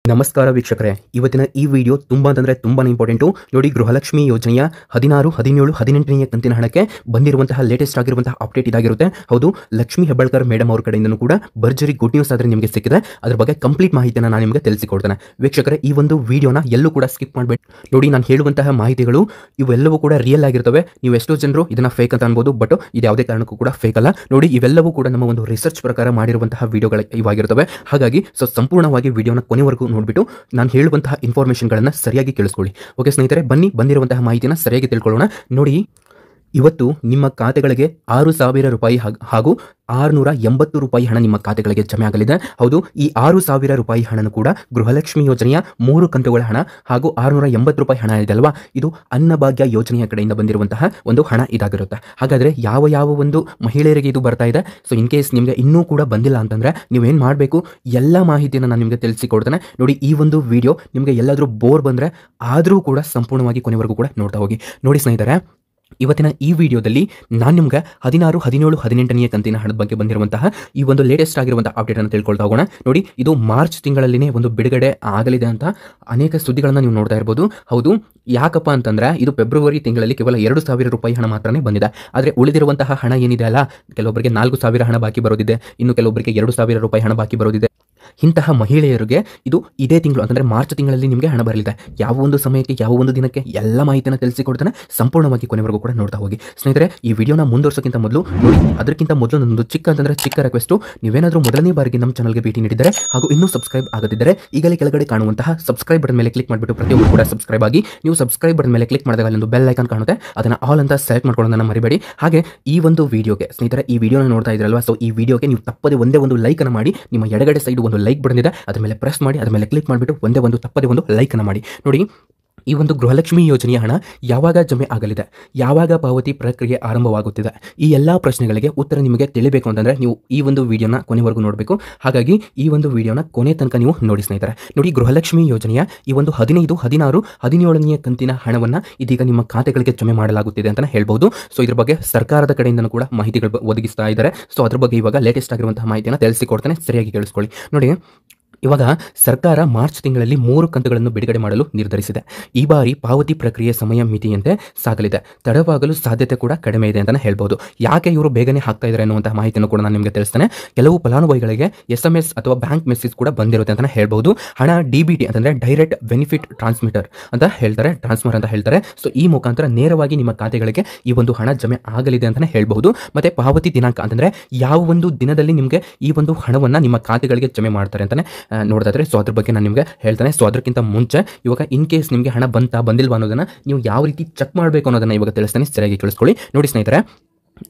ನಮಸ್ಕಾರ ವೀಕ್ಷಕರೇ, ಇವತ್ತಿನ ಈ ವಿಡಿಯೋ ತುಂಬಾ ಇಂಪಾರ್ಟೆಂಟು. ನೋಡಿ, ಗೃಹಲಕ್ಷ್ಮಿ ಯೋಜನೆಯ 16, 17, 18ನೇ ಕಂತಿನ ಹಣಕ್ಕೆ ಬಂದಿರುವಂತಹ ಲೇಟೆಸ್ಟ್ ಆಗಿರುವಂತಹ ಅಪ್ಡೇಟ್ ಇದಾಗಿರುತ್ತೆ. ಹೌದು, ಲಕ್ಷ್ಮಿ ಹೆಬ್ಬಾಳ್ಕರ್ ಮೇಡಮ್ ಅವರ ಕಡೆಯಿಂದನೂ ಕೂಡ ಭರ್ಜರಿ ಗುಡ್ ನ್ಯೂಸ್ ಆದ್ರೆ ನಿಮಗೆ ಸಿಕ್ಕಿದೆ. ಅದರ ಬಗ್ಗೆ ಕಂಪ್ಲೀಟ್ ಮಾಹಿತಿಯನ್ನು ನಾನು ನಿಮಗೆ ತಿಳಿಸಿಕೊಡ್ತೇನೆ. ವೀಕ್ಷಕರೇ, ಈ ಒಂದು ವಿಡಿಯೋನ ಎಲ್ಲೂ ಕೂಡ ಸ್ಕಿಪ್ ಮಾಡಬೇಡಿ. ನೋಡಿ, ನಾನು ಹೇಳುವಂತಹ ಮಾಹಿತಿಗಳು ಇವೆಲ್ಲವೂ ಕೂಡ ರಿಯಲ್ ಆಗಿರ್ತವೆ. ನೀವು ಎಷ್ಟೋ ಜನರು ಇದನ್ನ ಫೇಕ್ ಅಂತ ಅನ್ಬೋದು, ಬಟ್ ಇದು ಯಾವುದೇ ಕಾರಣಕ್ಕೂ ಕೂಡ ಫೇಕ್ ಅಲ್ಲ. ನೋಡಿ, ಇವೆಲ್ಲವೂ ಕೂಡ ನಮ್ಮ ಒಂದು ರಿಸರ್ಚ್ ಪ್ರಕಾರ ಮಾಡಿರುವಂತಹ ವಿಡಿಯೋಗಳು ಇವಾಗಿರ್ತವೆ. ಹಾಗಾಗಿ ಸಂಪೂರ್ಣವಾಗಿ ವಿಡಿಯೋನ ಕೊನೆವರೆಗೂ ನೋಡ್ಬಿಟ್ಟು ನಾನು ಹೇಳುವಂತಹ ಇನ್ಫಾರ್ಮೇಷನ್ಗಳನ್ನು ಸರಿಯಾಗಿ ಕೇಳಿಸ್ಕೊಳ್ಳಿ. ಓಕೆ ಸ್ನೇಹಿತರೆ, ಬನ್ನಿ ಬಂದಿರುವಂತಹ ಮಾಹಿತಿನ ಸರಿಯಾಗಿ ತಿಳ್ಕೊಳ್ಳೋಣ. ನೋಡಿ, ಇವತ್ತು ನಿಮ್ಮ ಖಾತೆಗಳಿಗೆ 6,000 ರೂಪಾಯಿ ಹಾಗೂ 680 ರೂಪಾಯಿ ಹಣ ನಿಮ್ಮ ಖಾತೆಗಳಿಗೆ ಜಮೆ ಆಗಲಿದೆ. ಹೌದು, ಈ 6,000 ರೂಪಾಯಿ ಹಣನು ಕೂಡ ಗೃಹಲಕ್ಷ್ಮಿ ಯೋಜನೆಯ 3 ಕಂತುಗಳ ಹಣ ಹಾಗೂ 680 ರೂಪಾಯಿ ಹಣ ಇದೆ ಅಲ್ವಾ, ಇದು ಅನ್ನಭಾಗ್ಯ ಯೋಜನೆಯ ಕಡೆಯಿಂದ ಬಂದಿರುವಂತಹ ಒಂದು ಹಣ ಇದಾಗಿರುತ್ತೆ. ಹಾಗಾದ್ರೆ ಯಾವ ಒಂದು ಮಹಿಳೆಯರಿಗೆ ಇದು ಬರ್ತಾ ಇದೆ? ಸೊ ಇನ್ ಕೇಸ್ ನಿಮಗೆ ಇನ್ನೂ ಕೂಡ ಬಂದಿಲ್ಲ ಅಂತಂದ್ರೆ ನೀವೇನು ಮಾಡಬೇಕು, ಎಲ್ಲ ಮಾಹಿತಿಯನ್ನು ನಾನು ನಿಮಗೆ ತಿಳಿಸಿಕೊಡ್ತೇನೆ. ನೋಡಿ, ಈ ಒಂದು ವಿಡಿಯೋ ನಿಮಗೆ ಎಲ್ಲಾದರೂ ಬೋರ್ ಬಂದರೆ ಆದರೂ ಕೂಡ ಸಂಪೂರ್ಣವಾಗಿ ಕೊನೆವರೆಗೂ ಕೂಡ ನೋಡ್ತಾ ಹೋಗಿ. ನೋಡಿ ಸ್ನೇಹಿತರೆ, ಇವತ್ತಿನ ಈ ವಿಡಿಯೋದಲ್ಲಿ ನಾನು ನಿಮ್ಗೆ 16, 17, 18ನೇ ಕಂತಿನ ಹಣದ ಬಗ್ಗೆ ಬಂದಿರುವಂತಹ ಈ ಒಂದು ಲೇಟೆಸ್ಟ್ ಆಗಿರುವಂತಹ ಅಪ್ಡೇಟ್ ಅನ್ನು ತಿಳ್ಕೊಳ್ತಾ ಹೋಗೋಣ. ನೋಡಿ, ಇದು ಮಾರ್ಚ್ ತಿಂಗಳಲ್ಲಿನೇ ಒಂದು ಬಿಡುಗಡೆ ಆಗಲಿದೆ ಅಂತ ಅನೇಕ ಸುದ್ದಿಗಳನ್ನು ನೀವು ನೋಡ್ತಾ ಇರ್ಬೋದು. ಹೌದು, ಯಾಕಪ್ಪ ಅಂತಂದ್ರೆ ಇದು ಫೆಬ್ರವರಿ ತಿಂಗಳಲ್ಲಿ ಕೇವಲ 2,000 ರೂಪಾಯಿ ಹಣ ಮಾತ್ರನೇ ಬಂದಿದೆ. ಆದರೆ ಉಳಿದಿರುವಂತಹ ಹಣ ಏನಿದೆ ಅಲ್ಲ, ಕೆಲವೊಬ್ಬರಿಗೆ 4,000 ಹಣ ಬಾಕಿ ಬರೋದಿದೆ, ಇನ್ನು ಕೆಲವೊಬ್ಬರಿಗೆ 2,000 ರೂಪಾಯಿ ಹಣ ಬಾಕಿ ಬರೋದಿದೆ. ಇಂತಹ ಮಹಿಳೆಯರಿಗೆ ಇದು ಇದೇ ತಿಂಗಳು ಅಂತಂದ್ರೆ ಮಾರ್ಚ್ ತಿಂಗಳಲ್ಲಿ ನಿಮಗೆ ಹಣ ಬರಲಿದೆ. ಯಾವ ಒಂದು ಸಮಯಕ್ಕೆ, ಯಾವ ಒಂದು ದಿನಕ್ಕೆ, ಎಲ್ಲ ಮಾಹಿತಿಯನ್ನು ತಿಳಿಸಿಕೊಡ್ತಾನೆ. ಸಂಪೂರ್ಣವಾಗಿ ಕೊನೆವರೆಗೂ ಕೂಡ ನೋಡ್ತಾ ಹೋಗಿ. ಸ್ನೇಹಿತರೆ, ಈ ವಿಡಿಯೋನ ಮುಂದುವರ್ಸೋಕ್ಕಿಂತ ಮೊದಲು ನೋಡಿ, ಅದಕ್ಕಿಂತ ಮೊದಲು ನನ್ನೊಂದು ಚಿಕ್ಕ ರಿಕ್ವೆಸ್ಟ್, ನೀವೇನಾದರೂ ಮೊದಲನೇ ಬಾರಿಗೆ ನಮ್ಮ ಚಾನಲ್ಗೆ ಭೇಟಿ ನೀಡಿದರೆ ಹಾಗೂ ಇನ್ನೂ ಸಬ್ಸ್ಕ್ರೈಬ್ ಆಗದಿದ್ದರೆ ಈಗಲೇ ಕೆಳಗಡೆ ಕಾಣುವಂತಹ ಸಬ್ಸ್ಕ್ರೈಬ್ ಬಟನ್ ಮೇಲೆ ಕ್ಲಿಕ್ ಮಾಡಿಬಿಟ್ಟು ಪ್ರತಿಯೊಬ್ಬರು ಕೂಡ ಸಬ್ಸ್ಕ್ರೈಬ್ ಆಗಿ. ನೀವು ಸಬ್ಸ್ಕ್ರೈಬ್ ಬಟನ್ ಮೇಲೆ ಕ್ಲಿಕ್ ಮಾಡಿದಾಗ ಅಲ್ಲೊಂದು ಬೆಲ್ ಐಕಾನ್ ಕಾಣುತ್ತೆ, ಅದನ್ನ ಆಲ್ ಅಂತ ಸೆಲೆಕ್ಟ್ ಮಾಡ್ಕೊಳ್ಳೋದನ್ನ ಮರಿಬೇಡಿ. ಹಾಗೆ ಈ ಒಂದು ವಿಡಿಯೋಗೆ ಸ್ನೇಹಿತರೆ, ಈ ವಿಡಿಯೋನ ನೋಡ್ತಾ ಇದ್ರಲ್ವಾ, ಸೊ ಈ ವಿಡಿಯೋಗೆ ನೀವು ತಪ್ಪದೆ ಒಂದೇ ಒಂದು ಲೈಕ್ ಅನ್ನು ಮಾಡಿ. ನಿಮ್ಮ ಎಡಗಡೆ ಸೈಡ್ ಒಂದು ಲೈಕ್ ಬಟನ್ ಇದೆ, ಅದರ ಮೇಲೆ ಪ್ರೆಸ್ ಮಾಡಿ, ಅದರ ಮೇಲೆ ಕ್ಲಿಕ್ ಮಾಡಿಬಿಟ್ಟು ತಪ್ಪದೆ ಒಂದು ಲೈಕ್ ಅನ್ನು ಮಾಡಿ. ನೋಡಿ, ಈ ಒಂದು ಗೃಹಲಕ್ಷ್ಮಿ ಯೋಜನೆಯ ಹಣ ಯಾವಾಗ ಜಮೆ ಆಗಲಿದೆ, ಯಾವಾಗ ಪಾವತಿ ಪ್ರಕ್ರಿಯೆ ಆರಂಭವಾಗುತ್ತಿದೆ, ಈ ಎಲ್ಲಾ ಪ್ರಶ್ನೆಗಳಿಗೆ ಉತ್ತರ ನಿಮಗೆ ತಿಳಿಬೇಕು ಅಂತಂದ್ರೆ ನೀವು ಈ ಒಂದು ವಿಡಿಯೋನ ಕೊನೆವರೆಗೂ ನೋಡಬೇಕು. ಹಾಗಾಗಿ ಈ ಒಂದು ವಿಡಿಯೋನ ಕೊನೆ ತನಕ ನೀವು ನೋಡಿ ಸ್ನೇಹಿತರೆ. ನೋಡಿ, ಗೃಹಲಕ್ಷ್ಮಿ ಯೋಜನೆಯ ಈ ಒಂದು 15, 16, 17ನೇ ಕಂತಿನ ಹಣವನ್ನ ಇದೀಗ ನಿಮ್ಮ ಖಾತೆಗಳಿಗೆ ಜಮೆ ಮಾಡಲಾಗುತ್ತಿದೆ ಅಂತ ಹೇಳ್ಬಹುದು. ಸೊ ಇದ್ರ ಬಗ್ಗೆ ಸರ್ಕಾರದ ಕಡೆಯಿಂದನೂ ಕೂಡ ಮಾಹಿತಿಗಳು ಒದಗಿಸ್ತಾ ಇದ್ದಾರೆ. ಸೊ ಅದ್ರ ಬಗ್ಗೆ ಇವಾಗ ಲೇಟೆಸ್ಟ್ ಆಗಿರುವಂತಹ ಮಾಹಿತಿಯನ್ನು ತಿಳಿಸಿಕೊಡ್ತಾನೆ, ಸರಿಯಾಗಿ ಕೇಳಿಸ್ಕೊಳ್ಳಿ. ನೋಡಿ, ಇವಾಗ ಸರ್ಕಾರ ಮಾರ್ಚ್ ತಿಂಗಳಲ್ಲಿ 3 ಕಂತುಗಳನ್ನು ಬಿಡುಗಡೆ ಮಾಡಲು ನಿರ್ಧರಿಸಿದೆ. ಈ ಬಾರಿ ಪಾವತಿ ಪ್ರಕ್ರಿಯೆ ಸಮಯ ಮಿತಿಯಂತೆ ಸಾಗಲಿದೆ. ತಡವಾಗಲು ಸಾಧ್ಯತೆ ಕೂಡ ಕಡಿಮೆ ಇದೆ ಅಂತ ಹೇಳ್ಬಹುದು. ಯಾಕೆ ಇವರು ಬೇಗನೆ ಹಾಕ್ತಾ ಇದ್ದಾರೆ ಅನ್ನುವಂತಹ ಮಾಹಿತಿಯನ್ನು ಕೂಡ ನಾನು ನಿಮಗೆ ತಿಳಿಸ್ತೇನೆ. ಕೆಲವು ಫಲಾನುಭವಿಗಳಿಗೆ SMS ಅಥವಾ ಬ್ಯಾಂಕ್ ಮೆಸೇಜ್ ಕೂಡ ಬಂದಿರುತ್ತೆ ಅಂತ ಹೇಳ್ಬಹುದು. ಹಣ DBT ಅಂತಂದ್ರೆ ಡೈರೆಕ್ಟ್ ಬೆನಿಫಿಟ್ ಟ್ರಾನ್ಸ್ಮಿಟರ್ ಅಂತ ಹೇಳ್ತಾರೆ, ಟ್ರಾನ್ಸ್ಫರ್ ಅಂತ ಹೇಳ್ತಾರೆ. ಸೊ ಈ ಮುಖಾಂತರ ನೇರವಾಗಿ ನಿಮ್ಮ ಖಾತೆಗಳಿಗೆ ಈ ಒಂದು ಹಣ ಜಮೆ ಆಗಲಿದೆ ಅಂತ ಹೇಳ್ಬಹುದು. ಮತ್ತೆ ಪಾವತಿ ದಿನಾಂಕ ಅಂತಂದ್ರೆ ಯಾವ ಒಂದು ದಿನದಲ್ಲಿ ನಿಮಗೆ ಈ ಒಂದು ಹಣವನ್ನ ನಿಮ್ಮ ಖಾತೆಗಳಿಗೆ ಜಮೆ ಮಾಡ್ತಾರೆ ಅಂತಾನೆ ನೋಡ್ತಾ. ಸೊ ಅದ್ರ ಬಗ್ಗೆ ನಾನು ನಿಮಗೆ ಹೇಳ್ತೇನೆ. ಸೊ ಅದಕ್ಕಿಂತ ಮುಂಚೆ ಇವಾಗ ಇನ್ ಕೇಸ್ ನಿಮಗೆ ಹಣ ಬಂದಿಲ್ವಾ ಅನ್ನೋದನ್ನ ನೀವು ಯಾವ ರೀತಿ ಚೆಕ್ ಮಾಡಬೇಕು ಅನ್ನೋದನ್ನ ಇವಾಗ ತಿಳಿಸ್ತೇನೆ, ಸರಿಯಾಗಿ ಕೇಳಿಸ್ಕೊಳ್ಳಿ. ನೋಡಿ ಸ್ನೇಹಿತರೆ,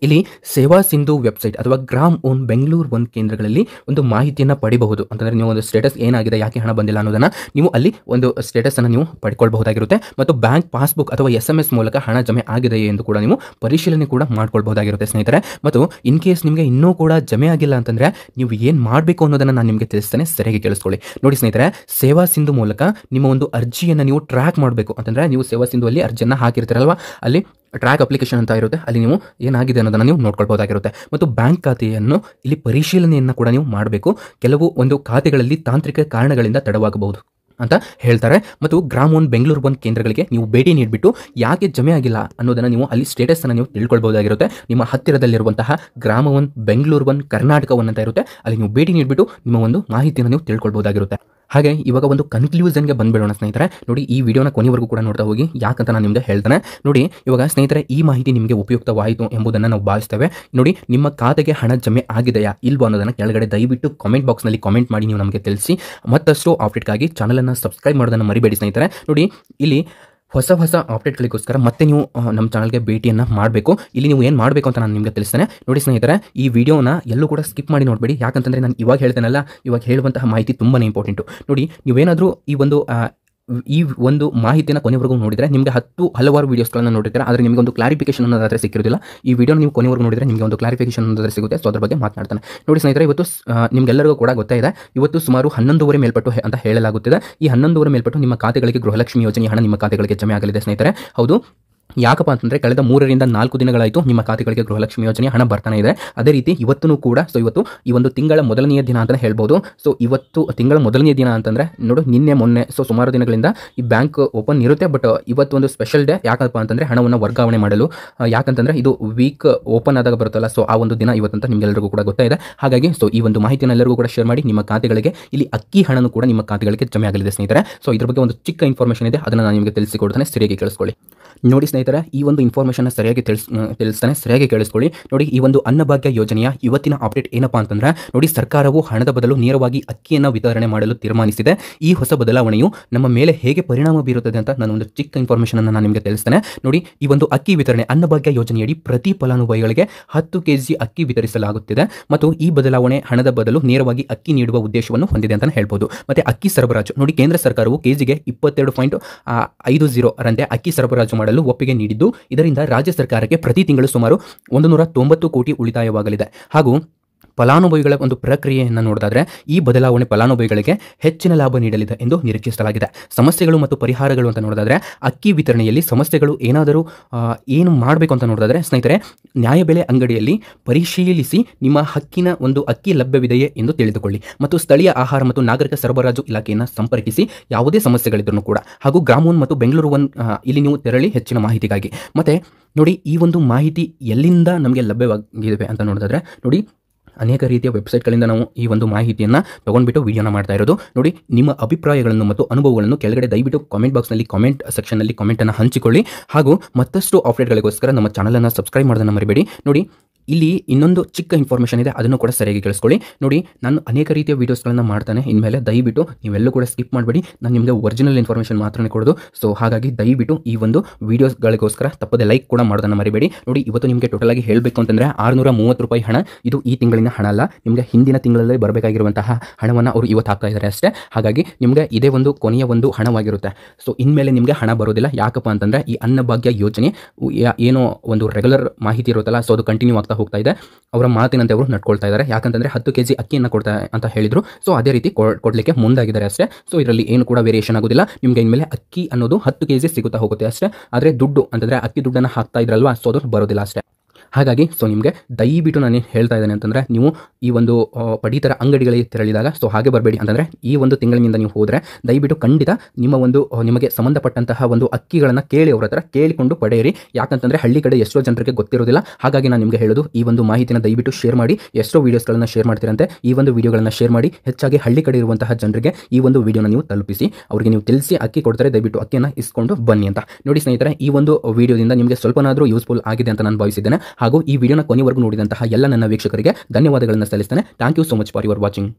ಇಲ್ಲಿ ಸೇವಾ ಸಿಂಧು ವೆಬ್ಸೈಟ್ ಅಥವಾ ಗ್ರಾಮ್ ಓನ್ ಬೆಂಗಳೂರು 1 ಕೇಂದ್ರಗಳಲ್ಲಿ ಒಂದು ಮಾಹಿತಿಯನ್ನು ಪಡಿಬಹುದು. ಅಂತಂದ್ರೆ ನೀವು ಒಂದು ಸ್ಟೇಟಸ್ ಏನಾಗಿದೆ, ಯಾಕೆ ಹಣ ಬಂದಿಲ್ಲ ಅನ್ನೋದನ್ನ ನೀವು ಅಲ್ಲಿ ಒಂದು ಸ್ಟೇಟಸ್ ಅನ್ನು ನೀವು ಪಡ್ಕೊಳ್ಬಹುದಾಗಿರುತ್ತೆ. ಮತ್ತು ಬ್ಯಾಂಕ್ ಪಾಸ್ಬುಕ್ ಅಥವಾ SMS ಮೂಲಕ ಹಣ ಜಮೆ ಆಗಿದೆಯೇ ಎಂದು ಕೂಡ ನೀವು ಪರಿಶೀಲನೆ ಕೂಡ ಮಾಡ್ಕೊಳ್ಬಹುದಾಗಿರುತ್ತೆ ಸ್ನೇಹಿತರೆ. ಮತ್ತು ಇನ್ ಕೇಸ್ ನಿಮಗೆ ಇನ್ನೂ ಕೂಡ ಜಮೆ ಆಗಿಲ್ಲ ಅಂತಂದ್ರೆ ನೀವು ಏನು ಮಾಡಬೇಕು ಅನ್ನೋದನ್ನ ನಾನು ನಿಮಗೆ ತಿಳಿಸ್ತೇನೆ, ಸರಿಯಾಗಿ ಕೇಳಿಸ್ಕೊಳ್ಳಿ. ನೋಡಿ ಸ್ನೇಹಿತರೆ, ಸೇವಾ ಸಿಂಧು ಮೂಲಕ ನಿಮ್ಮ ಒಂದು ಅರ್ಜಿಯನ್ನು ನೀವು ಟ್ರ್ಯಾಕ್ ಮಾಡಬೇಕು. ಅಂತಂದ್ರೆ ನೀವು ಸೇವಾ ಸಿಂಧು ಅಲ್ಲಿ ಅರ್ಜಿಯನ್ನು ಹಾಕಿರ್ತೀರಲ್ವಾ, ಅಲ್ಲಿ ಟ್ರ್ಯಾಕ್ ಅಪ್ಲಿಕೇಶನ್ ಅಂತ ಇರುತ್ತೆ, ಅಲ್ಲಿ ನೀವು ಏನಾಗಿದೆ ಅನ್ನೋದನ್ನು ನೀವು ನೋಡ್ಕೊಳ್ಬಹುದಾಗಿರುತ್ತೆ. ಮತ್ತು ಬ್ಯಾಂಕ್ ಖಾತೆಯನ್ನು ಇಲ್ಲಿ ಪರಿಶೀಲನೆಯನ್ನು ಕೂಡ ನೀವು ಮಾಡಬೇಕು. ಕೆಲವು ಒಂದು ಖಾತೆಗಳಲ್ಲಿ ತಾಂತ್ರಿಕ ಕಾರಣಗಳಿಂದ ತಡವಾಗಬಹುದು ಅಂತ ಹೇಳ್ತಾರೆ. ಮತ್ತು ಗ್ರಾಮ್ ಒನ್ ಬೆಂಗಳೂರು 1 ಕೇಂದ್ರಗಳಿಗೆ ನೀವು ಭೇಟಿ ನೀಡಿಬಿಟ್ಟು ಯಾಕೆ ಜಮೆ ಆಗಿಲ್ಲ ಅನ್ನೋದನ್ನು ನೀವು ಅಲ್ಲಿ ಸ್ಟೇಟಸ್ ಅನ್ನು ನೀವು ತಿಳ್ಕೊಳ್ಬಹುದಾಗಿರುತ್ತೆ. ನಿಮ್ಮ ಹತ್ತಿರದಲ್ಲಿರುವಂತಹ ಗ್ರಾಮ 1 ಬೆಂಗಳೂರು 1 ಕರ್ನಾಟಕ 1 ಅಂತ ಇರುತ್ತೆ, ಅಲ್ಲಿ ನೀವು ಭೇಟಿ ನೀಡಿಬಿಟ್ಟು ನಿಮ್ಮ ಒಂದು ಮಾಹಿತಿಯನ್ನು ನೀವು ತಿಳ್ಕೊಳ್ಬಹುದಾಗಿರುತ್ತೆ. ಹಾಗೆ ಇವಾಗ ಒಂದು ಕನ್ಕ್ಲೂಷನ್ಗೆ ಬಂದ್ಬಿಡೋಣ ಸ್ನೇಹಿತರೆ. ನೋಡಿ, ಈ ವಿಡಿಯೋನ ಕೊನೆವರೆಗೂ ಕೂಡ ನೋಡ್ತಾ ಹೋಗಿ, ಯಾಕಂತ ನಾನು ನಿಮಗೆ ಹೇಳ್ತೇನೆ. ನೋಡಿ, ಇವಾಗ ಸ್ನೇಹಿತರೆ, ಈ ಮಾಹಿತಿ ನಿಮಗೆ ಉಪಯುಕ್ತವಾಯಿತು ಎಂಬುದನ್ನು ನಾವು ಭಾವಿಸ್ತೇವೆ. ನೋಡಿ, ನಿಮ್ಮ ಖಾತೆಗೆ ಹಣ ಜಮೆ ಆಗಿದೆಯಾ ಇಲ್ವಾ ಅನ್ನೋದನ್ನು ಕೆಳಗಡೆ ದಯವಿಟ್ಟು ಕಾಮೆಂಟ್ ಬಾಕ್ಸ್ನಲ್ಲಿ ಕಾಮೆಂಟ್ ಮಾಡಿ ನೀವು ನಮಗೆ ತಿಳಿಸಿ. ಮತ್ತಷ್ಟು ಅಪ್ಡೇಟ್ಗಾಗಿ ಚಾನಲನ್ನು ಸಬ್ಸ್ಕ್ರೈಬ್ ಮಾಡೋದನ್ನು ಮರಿಬೇಡಿ ಸ್ನೇಹಿತರೆ. ನೋಡಿ, ಇಲ್ಲಿ ಹೊಸ ಅಪ್ಡೇಟ್ಗಳಿಗೋಸ್ಕರ ಮತ್ತೆ ನೀವು ನಮ್ಮ ಚಾನಲ್ಗೆ ಭೇಟಿಯನ್ನು ಮಾಡಬೇಕು. ಇಲ್ಲಿ ನೀವು ಏನು ಮಾಡಬೇಕು ಅಂತ ನಾನು ನಿಮಗೆ ತಿಳಿಸ್ತೇನೆ. ನೋಡಿ ಸ್ನೇಹಿತರೆ, ಈ ವಿಡಿಯೋನ ಎಲ್ಲೂ ಕೂಡ ಸ್ಕಿಪ್ ಮಾಡಿ ನೋಡಬೇಡಿ. ಯಾಕಂತಂದರೆ ನಾನು ಇವಾಗ ಹೇಳ್ತೇನಲ್ಲ, ಇವಾಗ ಹೇಳುವಂತಹ ಮಾಹಿತಿ ತುಂಬಾ ಇಂಪಾರ್ಟೆಂಟು. ನೋಡಿ, ನೀವೇನಾದರೂ ಈ ಒಂದು ಮಾಹಿತಿನ ಕೊನೆವರೆಗೂ ನೋಡಿದರೆ ನಿಮಗೆ ಹಲವಾರು ವೀಡಿಯೋಸ್ಗಳನ್ನು ನೋಡಿರ್ತಾರೆ, ಆದರೆ ನಿಮಗೆ ಒಂದು ಕ್ಲಾರಿಫಿಕೇಶನ್ ಅನ್ನೋದಾದರೆ ಸಿಕ್ಕಿರೋದಿಲ್ಲ. ಈ ವಿಡಿಯೋ ನೀವು ಕೊನೆವರೆಗೂ ನೋಡಿದರೆ ನಿಮಗೆ ಒಂದು ಕ್ಲಾರಿಫಿಕೇಶನ್ ಅನ್ನೋದಾದರೆ ಸಿಗುತ್ತೆ. ಸೊ ಅದ್ರ ಬಗ್ಗೆ ಮಾತನಾಡ್ತಾನೆ. ನೋಡಿ ಸ್ನೇಹಿತರೆ, ಇವತ್ತು ನಿಮಗೆಲ್ಲರಿಗೂ ಕೂಡ ಗೊತ್ತಾಯಿದೆ, ಇವತ್ತು ಸುಮಾರು 11:30 ಮೇಲ್ಪಟ್ಟು ಅಂತ ಹೇಳಲಾಗುತ್ತಿದೆ. ಈ 11:30 ಮೇಲ್ಪಟ್ಟು ನಿಮ್ಮ ಖಾತೆಗಳಿಗೆ ಗೃಹಲಕ್ಷ್ಮಿ ಯೋಜನೆ ಹಣ ನಿಮ್ಮ ಖಾತೆಗಳಿಗೆ ಜಮೆ ಆಗಲಿದೆ ಸ್ನೇಹಿತರೆ. ಹೌದು, ಯಾಕಪ್ಪ ಅಂತಂದರೆ ಕಳೆದ 3ರಿಂದ 4 ದಿನಗಳಾಯಿತು ನಿಮ್ಮ ಖಾತೆಗಳಿಗೆ ಗೃಹಲಕ್ಷ್ಮಿ ಯೋಜನೆ ಹಣ ಬರ್ತಾನೆ ಇದೆ. ಅದೇ ರೀತಿ ಇವತ್ತೂ ಕೂಡ ಇವತ್ತು ಈ ಒಂದು ತಿಂಗಳ ಮೊದಲನೆಯ ದಿನ ಅಂತಲೇ ಹೇಳ್ಬೋದು. ಇವತ್ತು ತಿಂಗಳ ಮೊದಲನೆಯ ದಿನ ಅಂತಂದರೆ ನೋಡು, ನಿನ್ನೆ ಮೊನ್ನೆ ಸುಮಾರು ದಿನಗಳಿಂದ ಈ ಬ್ಯಾಂಕ್ ಓಪನ್ ಇರುತ್ತೆ. ಬಟ್ ಇವತ್ತು ಒಂದು ಸ್ಪೆಷಲ್ ಡೇ. ಯಾಕಪ್ಪ ಅಂತಂದರೆ ಹಣವನ್ನು ವರ್ಗಾವಣೆ ಮಾಡಲು. ಯಾಕಂತಂದರೆ ಇದು ವೀಕ್ ಓಪನ್ ಆದಾಗ ಬರುತ್ತಲ್ಲ, ಆ ಒಂದು ದಿನ ಇವತ್ತಂತ ನಿಮಗೆಲ್ಲರಿಗೂ ಕೂಡ ಗೊತ್ತಾಯಿದೆ. ಹಾಗಾಗಿ ಈ ಒಂದು ಮಾಹಿತಿಯನ್ನು ಎಲ್ಲರಿಗೂ ಕೂಡ ಶೇರ್ ಮಾಡಿ. ನಿಮ್ಮ ಖಾತೆಗಳಿಗೆ ಇಲ್ಲಿ ಅಕ್ಕಿ ಹಣನೂ ಕೂಡ ನಿಮ್ಮ ಖಾತೆಗಳಿಗೆ ಜಮೆ ಆಗಲಿದೆ ಸ್ನೇಹಿತರೆ. ಇದ್ರ ಬಗ್ಗೆ ಒಂದು ಚಿಕ್ಕ ಇನ್ಫಾರ್ಮೇಷನ್ ಇದೆ, ಅದನ್ನು ನಾನು ನಿಮಗೆ ತಿಳಿಸಿಕೊಡ್ತಾನೆ, ಸರಿಯಾಗಿ ಕೇಳಿಸ್ಕೊಳ್ಳಿ. ನೋಡಿ ಸ್ನೇಹಿತರೆ, ಈ ಒಂದು ಇನ್ಫಾರ್ಮೇಷನ್ ಸರಿಯಾಗಿ ತಿಳಿಸ್ತಾನೆ, ಸರಿಯಾಗಿ ಕೇಳಿಸ್ಕೊಳ್ಳಿ. ನೋಡಿ, ಈ ಒಂದು ಅನ್ನಭಾಗ್ಯ ಯೋಜನೆಯ ಇವತ್ತಿನ ಅಪ್ಡೇಟ್ ಏನಪ್ಪಾ ಅಂತಂದ್ರೆ, ನೋಡಿ, ಸರ್ಕಾರವು ಹಣದ ಬದಲು ನೇರವಾಗಿ ಅಕ್ಕಿಯನ್ನು ವಿತರಣೆ ಮಾಡಲು ತೀರ್ಮಾನಿಸಿದೆ. ಈ ಹೊಸ ಬದಲಾವಣೆಯು ನಮ್ಮ ಮೇಲೆ ಹೇಗೆ ಪರಿಣಾಮ ಬೀರುತ್ತದೆ ಅಂತ ನಾನು ಒಂದು ಚಿಕ್ಕ ಇನ್ಫಾರ್ಮೇಷನ್ ಅನ್ನು ನಾನು ನಿಮಗೆ ತಿಳಿಸ್ತೇನೆ. ನೋಡಿ, ಈ ಒಂದು ಅಕ್ಕಿ ವಿತರಣೆ ಅನ್ನಭಾಗ್ಯ ಯೋಜನೆಯಡಿ ಪ್ರತಿ ಫಲಾನುಭವಿಗಳಿಗೆ 10 kg ಅಕ್ಕಿ ವಿತರಿಸಲಾಗುತ್ತಿದೆ ಮತ್ತು ಈ ಬದಲಾವಣೆ ಹಣದ ಬದಲು ನೇರವಾಗಿ ಅಕ್ಕಿ ನೀಡುವ ಉದ್ದೇಶವನ್ನು ಹೊಂದಿದೆ ಅಂತ ಹೇಳ್ಬೋದು. ಮತ್ತೆ ಅಕ್ಕಿ ಸರಬರಾಜು, ನೋಡಿ, ಕೇಂದ್ರ ಸರ್ಕಾರವು ಕೆಜಿಗೆ 22.50 ರಂತೆ ಅಕ್ಕಿ ಸರಬರಾಜು ಮಾಡಲು ಒಪ್ಪಿಗೆ ನೀಡಿದ್ದು, ಇದರಿಂದ ರಾಜ್ಯ ಸರ್ಕಾರಕ್ಕೆ ಪ್ರತಿ ತಿಂಗಳು ಸುಮಾರು 190 ಕೋಟಿ ಉಳಿತಾಯವಾಗಲಿದೆ. ಹಾಗೂ ಫಲಾನುಭವಿಗಳ ಒಂದು ಪ್ರಕ್ರಿಯೆಯನ್ನು ನೋಡಿದಾದ್ರೆ ಈ ಬದಲಾವಣೆ ಫಲಾನುಭವಿಗಳಿಗೆ ಹೆಚ್ಚಿನ ಲಾಭ ನೀಡಲಿದೆ ಎಂದು ನಿರೀಕ್ಷಿಸಲಾಗಿದೆ. ಸಮಸ್ಯೆಗಳು ಮತ್ತು ಪರಿಹಾರಗಳು ಅಂತ ನೋಡಿದಾದ್ರೆ, ಅಕ್ಕಿ ವಿತರಣೆಯಲ್ಲಿ ಸಮಸ್ಯೆಗಳು ಏನು ಮಾಡಬೇಕು ಅಂತ ನೋಡಿದಾದ್ರೆ ಸ್ನೇಹಿತರೆ, ನ್ಯಾಯಬೆಲೆ ಅಂಗಡಿಯಲ್ಲಿ ಪರಿಶೀಲಿಸಿ ನಿಮ್ಮ ಹಕ್ಕಿನ ಒಂದು ಅಕ್ಕಿ ಲಭ್ಯವಿದೆಯೇ ಎಂದು ತಿಳಿದುಕೊಳ್ಳಿ ಮತ್ತು ಸ್ಥಳೀಯ ಆಹಾರ ಮತ್ತು ನಾಗರಿಕ ಸರಬರಾಜು ಇಲಾಖೆಯನ್ನು ಸಂಪರ್ಕಿಸಿ ಯಾವುದೇ ಸಮಸ್ಯೆಗಳಿದ್ರೂ ಕೂಡ. ಹಾಗೂ ಗ್ರಾಮೋನ್ ಮತ್ತು ಬೆಂಗಳೂರು ಇಲ್ಲಿ ನೀವು ತೆರಳಿ ಹೆಚ್ಚಿನ ಮಾಹಿತಿಗಾಗಿ. ಮತ್ತೆ ನೋಡಿ, ಈ ಒಂದು ಮಾಹಿತಿ ಎಲ್ಲಿಂದ ನಮಗೆ ಲಭ್ಯವಾಗಿದೆ ಅಂತ ನೋಡಿದಾದ್ರೆ, ನೋಡಿ, ಅನೇಕ ರೀತಿಯ ವೆಬ್ಸೈಟ್ಗಳಿಂದ ನಾವು ಈ ಒಂದು ಮಾಹಿತಿಯನ್ನು ತೊಗೊಂಡ್ಬಿಟ್ಟು ವಿಡಿಯೋನ ಮಾಡ್ತಾ ಇರೋದು. ನೋಡಿ, ನಿಮ್ಮ ಅಭಿಪ್ರಾಯಗಳನ್ನು ಮತ್ತು ಅನುಭವಗಳನ್ನು ಕೆಳಗಡೆ ದಯವಿಟ್ಟು ಕಾಮೆಂಟ್ ಬಾಕ್ಸ್ನಲ್ಲಿ ಕಾಮೆಂಟ್ ಸೆಕ್ಷನ್ನಲ್ಲಿ ಕಾಮೆಂಟನ್ನು ಹಂಚಿಕೊಳ್ಳಿ. ಹಾಗೂ ಮತ್ತಷ್ಟು ಅಪ್ಡೇಟ್ಗಳಿಗೋಸ್ಕರ ನಮ್ಮ ಚಾನಲನ್ನು ಸಬ್ಸ್ಕ್ರೈಬ್ ಮಾಡೋದನ್ನು ಮರಿಬೇಡಿ. ನೋಡಿ, ಇಲ್ಲಿ ಇನ್ನೊಂದು ಚಿಕ್ಕ ಇನ್ಫಾರ್ಮೇಷನ್ ಇದೆ, ಅದನ್ನು ಕೂಡ ಸರಿಯಾಗಿ ಕೇಳಿಸ್ಕೊಳ್ಳಿ. ನೋಡಿ, ನಾನು ಅನೇಕ ರೀತಿಯ ವೀಡಿಯೋಸ್ಗಳನ್ನು ಮಾಡ್ತಾನೆ, ಇನ್ಮೇಲೆ ದಯವಿಟ್ಟು ನೀವೆಲ್ಲೂ ಕೂಡ ಸ್ಕಿಪ್ ಮಾಡಬೇಡಿ. ನಾನು ನಿಮಗೆ ಒರಿಜಿನಲ್ ಇನ್ಫಾರ್ಮೇಷನ್ ಮಾತ್ರನೇ ಕೊಡೋದು. ಹಾಗಾಗಿ ದಯವಿಟ್ಟು ಈ ಒಂದು ವೀಡಿಯೋಸ್ಗಳಿಗೋಸ್ಕರ ತಪ್ಪದೆ ಲೈಕ್ ಕೂಡ ಮಾಡೋದನ್ನು ಮರಿಬೇಡಿ. ನೋಡಿ, ಇವತ್ತು ನಿಮಗೆ ಟೋಟಲ್ ಆಗಿ ಹೇಳಬೇಕು ಅಂತಂದರೆ 630 ರೂಪಾಯಿ ಹಣ. ಇದು ಈ ತಿಂಗಳಿನ ಹಣ ಅಲ್ಲ, ನಿಮಗೆ ಹಿಂದಿನ ತಿಂಗಳಲ್ಲೇ ಬರಬೇಕಾಗಿರುವಂತಹ ಹಣವನ್ನು ಅವರು ಇವತ್ತು ಹಾಕ್ತಾ ಇದ್ದಾರೆ ಅಷ್ಟೇ. ಹಾಗಾಗಿ ನಿಮಗೆ ಇದೇ ಒಂದು ಕೊನೆಯ ಒಂದು ಹಣವಾಗಿರುತ್ತೆ. ಇನ್ಮೇಲೆ ನಿಮಗೆ ಹಣ ಬರೋದಿಲ್ಲ. ಯಾಕಪ್ಪ ಅಂತಂದರೆ ಈ ಅನ್ನಭಾಗ್ಯ ಯೋಜನೆ ಏನೋ ಒಂದು ರೆಗ್ಯುಲರ್ ಮಾಹಿತಿ ಇರುತ್ತಲ್ಲ, ಅದು ಕಂಟಿನ್ಯೂ ಆಗ್ತಾ ಹೋಗ್ತಾ ಇದೆ. ಅವರ ಮಾತಿನಂತೆ ಅವರು ನಡ್ಕೊಳ್ತಾ ಇದ್ದಾರೆ. ಯಾಕಂತಂದ್ರೆ 10 kg ಅಕ್ಕಿಯನ್ನು ಕೊಡ್ತಾ ಅಂತ ಹೇಳಿದ್ರು. ಅದೇ ರೀತಿ ಕೊಡಲಿಕ್ಕೆ ಮುಂದಾಗಿದ್ದಾರೆ ಅಷ್ಟೇ. ಇದರಲ್ಲಿ ಏನು ಕೂಡ ವೇರಿಯೇಷನ್ ಆಗೋದಿಲ್ಲ. ನಿಮಗೆ ಇನ್ಮೇಲೆ ಅಕ್ಕಿ ಅನ್ನೋದು 10 kg ಸಿಗುತ್ತಾ ಹೋಗುತ್ತೆ ಅಷ್ಟೇ. ಆದರೆ ದುಡ್ಡು ಅಂತಂದ್ರೆ ಅಕ್ಕಿ ದುಡ್ಡನ್ನು ಹಾಕ್ತಾ ಇದ್ರಲ್ವಾ, ಅದು ಬರೋದಿಲ್ಲ ಅಷ್ಟೇ. ಹಾಗಾಗಿ ನಿಮಗೆ ದಯವಿಟ್ಟು ನಾನು ಹೇಳ್ತಾ ಇದ್ದೇನೆ ಅಂತಂದರೆ, ನೀವು ಈ ಒಂದು ಪಡಿತರ ಅಂಗಡಿಗಳಿಗೆ ತೆರಳಿದಾಗ ಹಾಗೆ ಬರಬೇಡಿ. ಅಂತಂದರೆ ಈ ಒಂದು ತಿಂಗಳಿನಿಂದ ನೀವು ಹೋದರೆ ದಯವಿಟ್ಟು ಖಂಡಿತ ನಿಮಗೆ ಸಂಬಂಧಪಟ್ಟಂತಹ ಒಂದು ಅಕ್ಕಿಗಳನ್ನು ಕೇಳಿ ಅವರ ಹತ್ರ ಕೇಳಿಕೊಂಡು ಪಡೆಯಿರಿ. ಯಾಕಂತಂದರೆ ಹಳ್ಳಿ ಕಡೆ ಎಷ್ಟೋ ಜನರಿಗೆ ಗೊತ್ತಿರೋದಿಲ್ಲ. ಹಾಗಾಗಿ ನಾನು ನಿಮಗೆ ಹೇಳೋದು, ಈ ಒಂದು ಮಾಹಿತಿನ ದಯವಿಟ್ಟು ಶೇರ್ ಮಾಡಿ. ಎಷ್ಟೋ ವೀಡಿಯೋಸ್ಗಳನ್ನು ಶೇರ್ ಮಾಡ್ತೀರಂತೆ, ಈ ಒಂದು ವಿಡಿಯೋಗಳನ್ನು ಶೇರ್ ಮಾಡಿ. ಹೆಚ್ಚಾಗಿ ಹಳ್ಳಿ ಕಡೆ ಇರುವಂತಹ ಜನರಿಗೆ ಈ ಒಂದು ವಿಡಿಯೋನ ನೀವು ತಲುಪಿಸಿ. ಅವರಿಗೆ ನೀವು ತಿಳಿಸಿ ಅಕ್ಕಿ ಕೊಡ್ತಾರೆ, ದಯವಿಟ್ಟು ಅಕ್ಕಿಯನ್ನು ಇಸ್ಕೊಂಡು ಬನ್ನಿ ಅಂತ. ನೋಡಿ ಸ್ನೇಹಿತರೆ, ಈ ಒಂದು ವಿಡಿಯೋದಿಂದ ನಿಮಗೆ ಸ್ವಲ್ಪನಾದರೂ ಯೂಸ್ಫುಲ್ ಆಗಿದೆ ಅಂತ ನಾನು ಭಾವಿಸಿದ್ದೇನೆ. ಹಾಗೂ ಈ ವಿಡಿಯೋನ ಕೊನೆವರೆಗೂ ನೋಡಿದಂತಹ ಎಲ್ಲ ನನ್ನ ವೀಕ್ಷಕರಿಗೆ ಧನ್ಯವಾದಗಳನ್ನು ಸಲ್ಲಿಸ್ತೇನೆ. Thank you so much for your watching.